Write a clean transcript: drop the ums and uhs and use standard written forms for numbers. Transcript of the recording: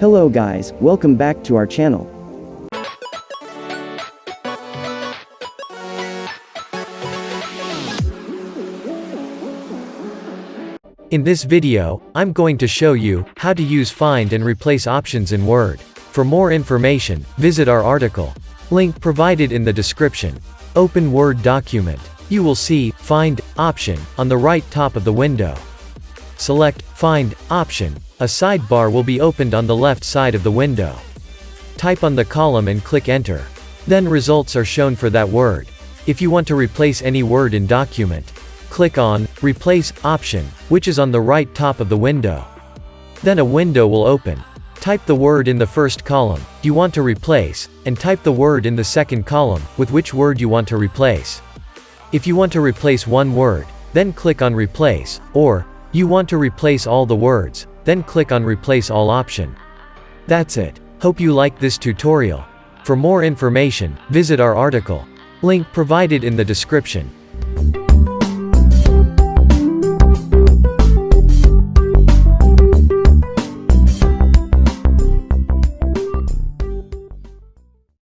Hello guys, welcome back to our channel. In this video, I'm going to show you how to use find and replace options in Word. For more information, visit our article. Link provided in the description. Open Word document. You will see Find option on the right top of the window. Select Find option. A sidebar will be opened on the left side of the window. Type on the column and click Enter. Then results are shown for that word. If you want to replace any word in document, click on Replace option, which is on the right top of the window. Then a window will open. Type the word in the first column you want to replace, and type the word in the second column with which word you want to replace. If you want to replace one word, then click on Replace, or you want to replace all the words, then click on Replace All option. That's it. Hope you liked this tutorial. For more information, visit our article. Link provided in the description.